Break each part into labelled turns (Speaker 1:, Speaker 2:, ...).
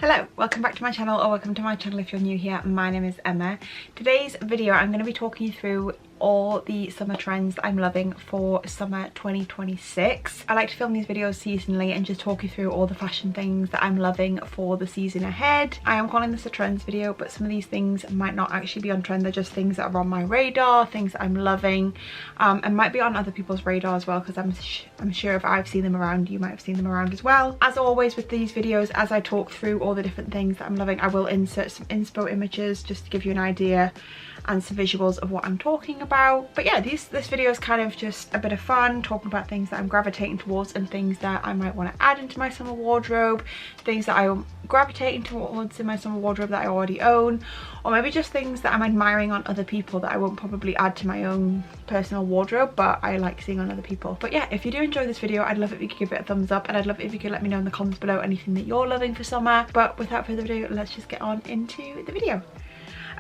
Speaker 1: Hello, welcome back to my channel, or welcome to my channel if you're new here. My name is Emma. Today's video I'm going to be talking you through all the summer trends that I'm loving for summer 2026. I like to film these videos seasonally and just talk you through all the fashion things that I'm loving for the season ahead. I am calling this a trends video, but some of these things might not actually be on trend. They're just things that are on my radar, things that I'm loving, and might be on other people's radar as well, because I'm sure if I've seen them around, you might have seen them around as well. As always with these videos, as I talk through all the different things that I'm loving, I will insert some inspo images just to give you an idea and some visuals of what I'm talking about. But yeah, this video is kind of just a bit of fun, talking about things that I'm gravitating towards and things that I might want to add into my summer wardrobe, things that I'm gravitating towards in my summer wardrobe that I already own, or maybe just things that I'm admiring on other people that I won't probably add to my own personal wardrobe, but I like seeing on other people. But yeah, if you do enjoy this video, I'd love it if you could give it a thumbs up, and I'd love it if you could let me know in the comments below anything that you're loving for summer. But without further ado, let's just get on into the video.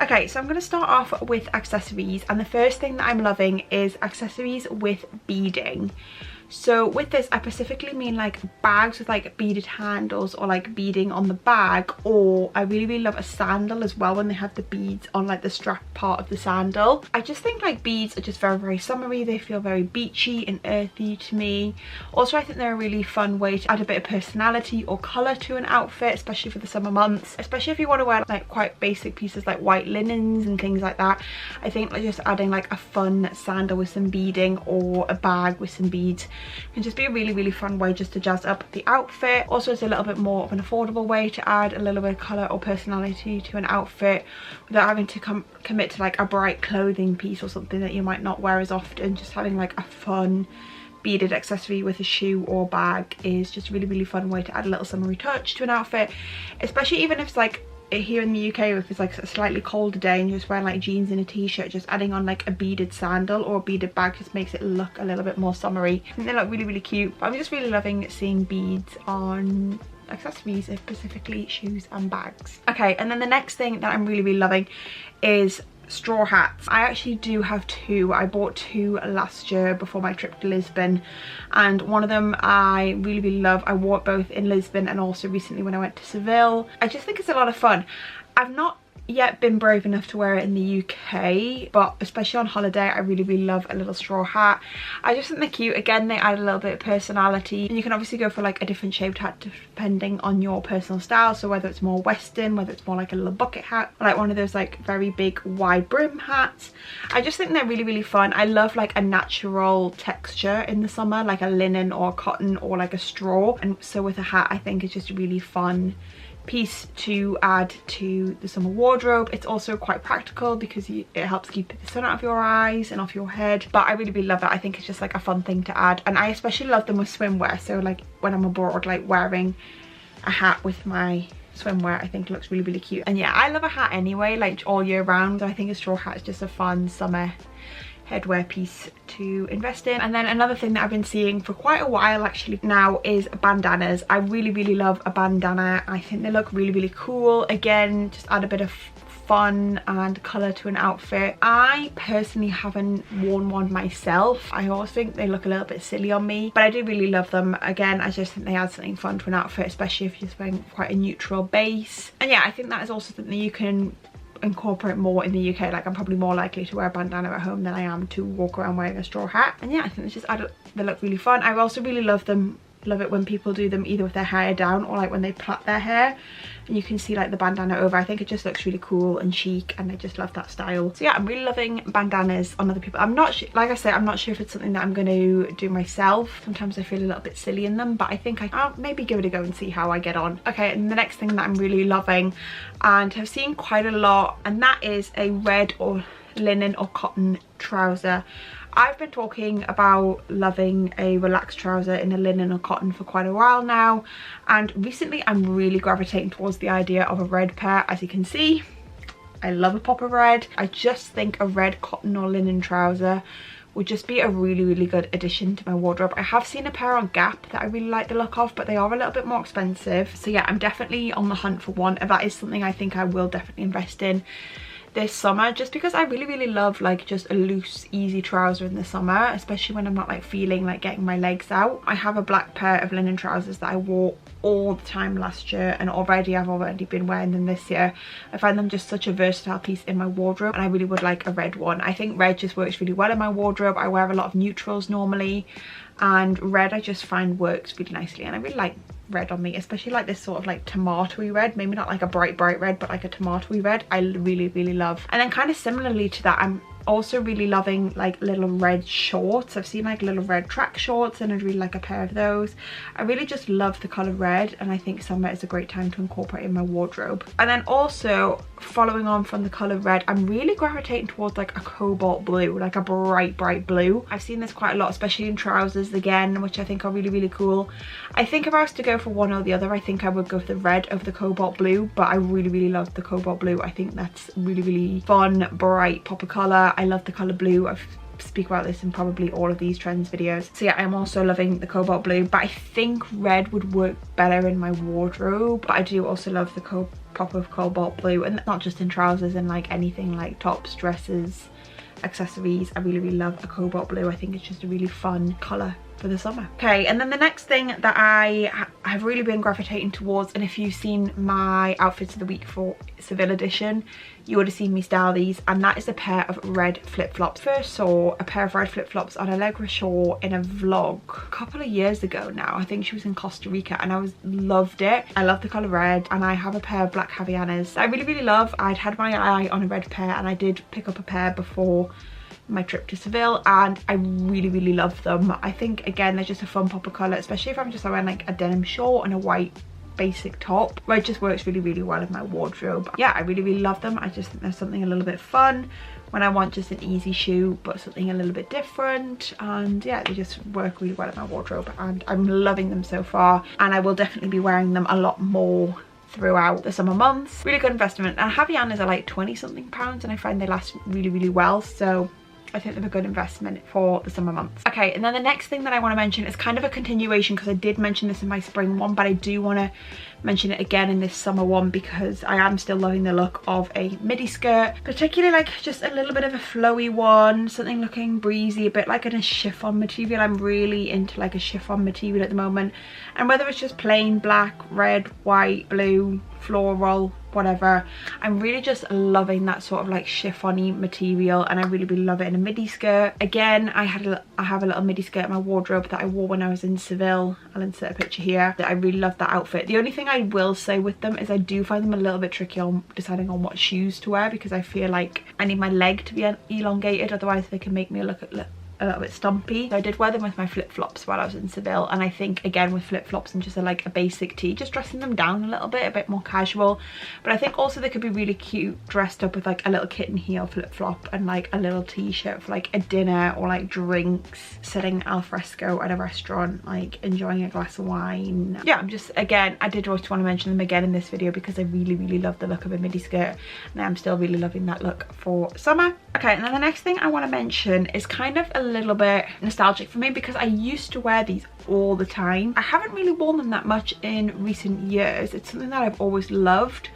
Speaker 1: Okay, so I'm going to start off with accessories, and the first thing that I'm loving is accessories with beading. So with this, I specifically mean like bags with like beaded handles or like beading on the bag, or I really love a sandal as well when they have the beads on like the strap part of the sandal. I just think like beads are just very summery. They feel very beachy and earthy to me. Also, I think they're a really fun way to add a bit of personality or colour to an outfit, especially for the summer months, especially if you want to wear like quite basic pieces like white linens and things like that. I think like just adding like a fun sandal with some beading or a bag with some beads can just be a really fun way just to jazz up the outfit. Also, it's a little bit more of an affordable way to add a little bit of colour or personality to an outfit without having to commit to like a bright clothing piece or something that you might not wear as often. Just having like a fun beaded accessory with a shoe or bag is just a really fun way to add a little summery touch to an outfit, especially even if it's like here in the UK, if it's like a slightly colder day and you're just wearing like jeans and a t-shirt, just adding on like a beaded sandal or a beaded bag just makes it look a little bit more summery. I think they look really cute. But I'm just really loving seeing beads on accessories, specifically shoes and bags. Okay, and then the next thing that I'm really loving is straw hats. I actually do have two. I bought two last year before my trip to Lisbon, and one of them I really love. I wore it both in Lisbon and also recently when I went to Seville. I just think it's a lot of fun. I've not yet been brave enough to wear it in the UK, but especially on holiday I really love a little straw hat. I just think they're cute. Again, they add a little bit of personality, and you can obviously go for like a different shaped hat depending on your personal style. So whether it's more western, whether it's more like a little bucket hat, or like one of those like very big wide brim hats. I just think they're really fun. I love like a natural texture in the summer, like a linen or a cotton or like a straw, and so with a hat I think it's just a really fun piece to add to the summer wardrobe. It's also quite practical because it helps keep the sun out of your eyes and off your head. But I really love it. I think it's just like a fun thing to add, and I especially love them with swimwear. So like when I'm abroad, like wearing a hat with my swimwear I think looks really cute. And yeah, I love a hat anyway, like all year round. I think a straw hat is just a fun summer headwear piece to invest in. And then another thing that I've been seeing for quite a while actually now is bandanas. I really love a bandana. I think they look really cool. Again, just add a bit of fun and colour to an outfit. I personally haven't worn one myself. I always think they look a little bit silly on me, but I do really love them. Again, I just think they add something fun to an outfit, especially if you're just wearing quite a neutral base. And yeah, I think that is also something you can incorporate more in the UK. Like I'm probably more likely to wear a bandana at home than I am to walk around wearing a straw hat. And yeah, I think they look really fun. I also really love it when people do them either with their hair down or like when they plait their hair and you can see like the bandana over. I think it just looks really cool and chic, and I just love that style. So yeah, I'm really loving bandanas on other people. I'm not sure, like I said, I'm not sure if it's something that I'm going to do myself. Sometimes I feel a little bit silly in them, but I think I'll maybe give it a go and see how I get on. Okay, and the next thing that I'm really loving and have seen quite a lot, and that is a red or linen or cotton trouser. I've been talking about loving a relaxed trouser in a linen or cotton for quite a while now, and recently I'm really gravitating towards the idea of a red pair. As you can see, I love a pop of red. I just think a red cotton or linen trouser would just be a really good addition to my wardrobe. I have seen a pair on Gap that I really like the look of, but they are a little bit more expensive. So yeah, I'm definitely on the hunt for one, and that is something I think I will definitely invest in this summer, just because I really love like just a loose easy trouser in the summer, especially when I'm not like feeling like getting my legs out. I have a black pair of linen trousers that I wore all the time last year, and I've already been wearing them this year. I find them just such a versatile piece in my wardrobe, and I really would like a red one. I think red just works really well in my wardrobe. I wear a lot of neutrals normally, and red I just find works really nicely, and I really like red on me, especially like this sort of like tomatoey red, maybe not like a bright red, but like a tomatoey red, I really love. And then kind of similarly to that, I'm also really loving like little red shorts. I've seen like little red track shorts, and I'd really like a pair of those. I really just love the color red, and I think summer is a great time to incorporate in my wardrobe. And then also following on from the color red, I'm really gravitating towards like a cobalt blue, like a bright blue. I've seen this quite a lot, especially in trousers again, which I think are really cool. I think if I was to go for one or the other, I think I would go for the red over the cobalt blue, but I really love the cobalt blue. I think that's really fun, bright pop of color. I love the color blue. I've speak about this in probably all of these trends videos. So yeah, I'm also loving the cobalt blue, but I think red would work better in my wardrobe. But I do also love the pop of cobalt blue, and not just in trousers, and like anything like tops, dresses, accessories. I really love a cobalt blue. I think it's just a really fun color for the summer. Okay, and then the next thing that I have really been gravitating towards, and if you've seen my outfits of the week for Seville edition, you would have seen me style these, and that is a pair of red flip-flops. First saw a pair of red flip-flops on Allegra Shaw in a vlog a couple of years ago now. I think she was in Costa Rica, and I loved it. I love the color red, and I have a pair of black Havaianas that I really love. I'd had my eye on a red pair, and I did pick up a pair before my trip to Seville, and I really love them. I think again they're just a fun pop of colour, especially if I'm just wearing like a denim short and a white basic top, where it just works really well in my wardrobe. Yeah, I really love them. I just think there's something a little bit fun when I want just an easy shoe but something a little bit different, and yeah, they just work really well in my wardrobe, and I'm loving them so far, and I will definitely be wearing them a lot more throughout the summer months. Really good investment, and Havaianas are like 20 something pounds, and I find they last really well, so I think they're a good investment for the summer months. Okay, and then the next thing that I want to mention is kind of a continuation, because I did mention this in my spring one, but I do want to mention it again in this summer one, because I am still loving the look of a midi skirt, particularly like just a little bit of a flowy one, something looking breezy, a bit like in a chiffon material. I'm really into like a chiffon material at the moment, and whether it's just plain black, red, white, blue, floral, whatever, I'm really just loving that sort of like chiffon-y material, and I really love it in a midi skirt. Again, I have a little midi skirt in my wardrobe that I wore when I was in Seville. I'll insert a picture here. I really love that outfit. The only thing I will say with them is I do find them a little bit tricky on deciding on what shoes to wear, because I feel like I need my leg to be elongated, otherwise they can make me look a little bit stumpy. So I did wear them with my flip-flops while I was in Seville, and I think again with flip-flops and just like a basic tee, just dressing them down a little bit, a bit more casual. But I think also they could be really cute dressed up with like a little kitten heel flip-flop and like a little t-shirt for like a dinner, or like drinks, sitting al fresco at a restaurant, like enjoying a glass of wine. Yeah, I'm just, again, I did just want to mention them again in this video because I really love the look of a midi skirt, and I'm still really loving that look for summer. Okay, and then the next thing I want to mention is kind of a little bit nostalgic for me, because I used to wear these all the time. I haven't really worn them that much in recent years. It's something that I've always loved,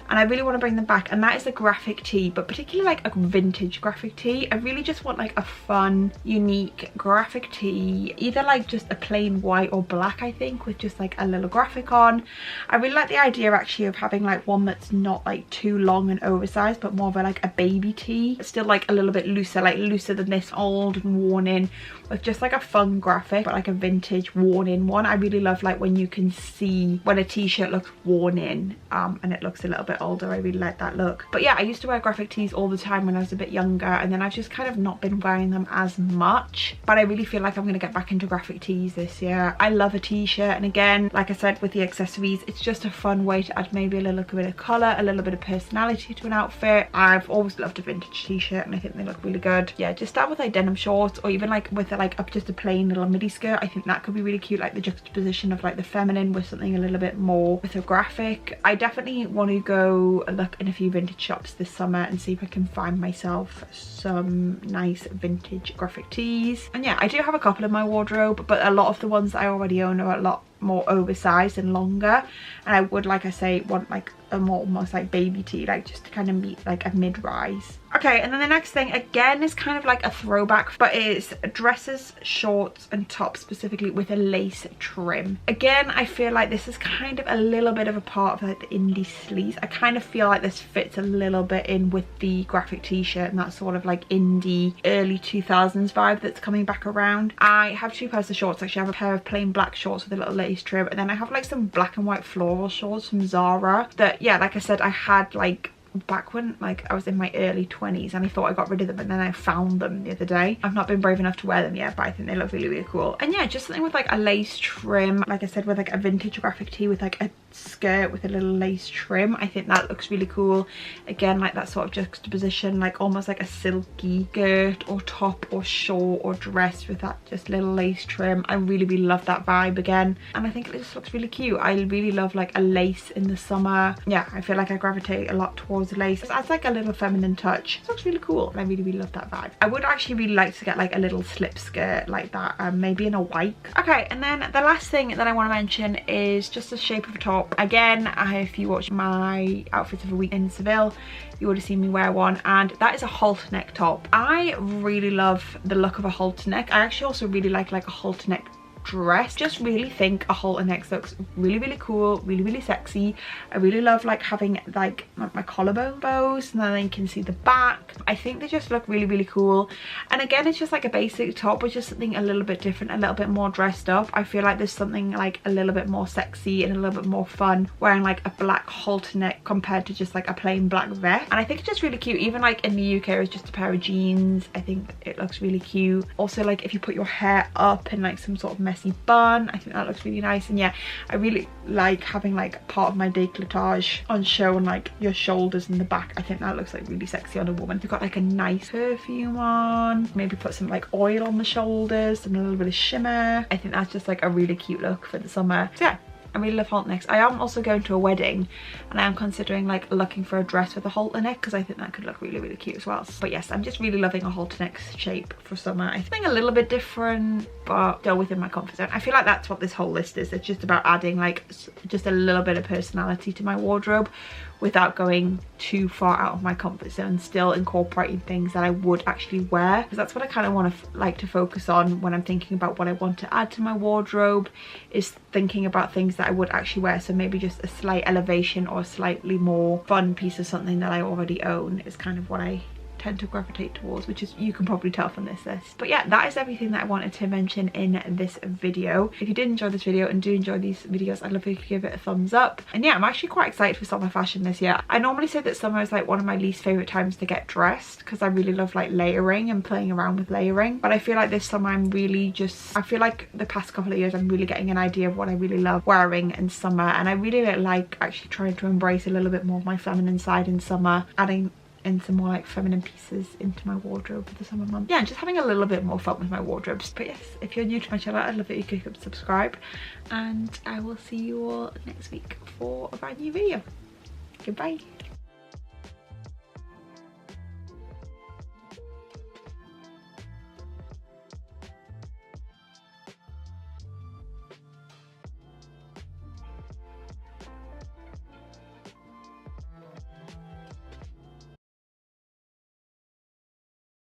Speaker 1: and I really want to bring them back, and that is a graphic tee, but particularly like a vintage graphic tee. I really just want like a fun, unique graphic tee, either like just a plain white or black, I think, with just like a little graphic on. I really like the idea actually of having like one that's not like too long and oversized, but more of like a baby tee, still like a little bit looser, like looser than this old and worn in, with just like a fun graphic, but like a vintage worn in one. I really love like when you can see when a t-shirt looks worn in and it looks a little bit older. I really like that look. But yeah, I used to wear graphic tees all the time when I was a bit younger, and then I've just kind of not been wearing them as much, but I really feel like I'm going to get back into graphic tees this year. I love a t-shirt, and again, like I said with the accessories, it's just a fun way to add maybe a little bit of colour, a little bit of personality to an outfit. I've always loved a vintage t-shirt, and I think they look really good. Yeah, just start with like denim shorts, or even like with like up just a plain little midi skirt. I think that could be really cute, like the juxtaposition of like the feminine with something a little bit more with a graphic. I definitely want to go look in a few vintage shops this summer and see if I can find myself some nice vintage graphic tees. And yeah, I do have a couple in my wardrobe, but a lot of the ones that I already own are a lot more oversized and longer, and I would, like I say, want like a more almost like baby tee, like just to kind of meet like a mid-rise. Okay, and then the next thing again is kind of like a throwback, but it's dresses, shorts and tops, specifically with a lace trim. Again, I feel like this is kind of a little bit of a part of like the indie sleaze. I kind of feel like this fits a little bit in with the graphic t-shirt and that sort of like indie early 2000s vibe that's coming back around. I have two pairs of shorts. Actually, I have a pair of plain black shorts with a little lace trim, and then I have like some black and white floral shorts from Zara that, yeah, like I said, I had like back when like I was in my early 20s, and I thought I got rid of them, and then I found them the other day. I've not been brave enough to wear them yet, but I think they look really, really cool. And yeah, just something with like a lace trim, like I said, with like a vintage graphic tee with like a skirt with a little lace trim. I think that looks really cool. Again, like that sort of juxtaposition, like almost like a silky skirt or top or short or dress with that just little lace trim. I really, really love that vibe again, and I think it just looks really cute. I really love like a lace in the summer. Yeah, I feel like I gravitate a lot towards lace. It adds like a little feminine touch. It looks really cool, and I really, really love that vibe. I would actually really like to get like a little slip skirt like that, maybe in a white. Okay, and then the last thing that I want to mention is just the shape of a top. Again, if you watch my outfits of the week in Seville, you would have seen me wear one, and that is a halter neck top. I really love the look of a halter neck. I actually also really like a halter neck dress. Just really think a halter neck looks really, really cool, really, really sexy. I really love like having like my collarbone bows, and then you can see the back. I think they just look really, really cool. And again, it's just like a basic top, but just something a little bit different, a little bit more dressed up. I feel like there's something like a little bit more sexy and a little bit more fun wearing like a black halter neck compared to just like a plain black vest. And I think it's just really cute. Even like in the UK, it's just a pair of jeans. I think it looks really cute. Also, like if you put your hair up in like some sort of messy bun, I think that looks really nice. And yeah, I really like having like part of my décolletage on show on like your shoulders and the back. I think that looks like really sexy on a woman. You've got like a nice perfume on, maybe put some like oil on the shoulders and a little bit of shimmer. I think that's just like a really cute look for the summer. So yeah, I really love halter necks. I am also going to a wedding, and I am considering like looking for a dress with a halter neck, because I think that could look really, really cute as well. But yes, I'm just really loving a halter neck shape for summer. I think a little bit different, but still within my comfort zone. I feel like that's what this whole list is. It's just about adding like just a little bit of personality to my wardrobe without going too far out of my comfort zone, still incorporating things that I would actually wear, because that's what I kind of want to like to focus on when I'm thinking about what I want to add to my wardrobe, is thinking about things that I would actually wear. So maybe just a slight elevation or a slightly more fun piece of something that I already own is kind of what I tend to gravitate towards, which is, you can probably tell from this list. But yeah, that is everything that I wanted to mention in this video. If you did enjoy this video and do enjoy these videos, I'd love if you could give it a thumbs up. And yeah, I'm actually quite excited for summer fashion this year. I normally say that summer is like one of my least favorite times to get dressed, because I really love like layering and playing around with layering, but I feel like this summer I'm really just, I feel like the past couple of years I'm really getting an idea of what I really love wearing in summer, and I really like actually trying to embrace a little bit more of my feminine side in summer, adding in some more like feminine pieces into my wardrobe for the summer months. Yeah, just having a little bit more fun with my wardrobes. But yes, if you're new to my channel, I'd love it if you could subscribe, and I will see you all next week for a brand new video. Goodbye.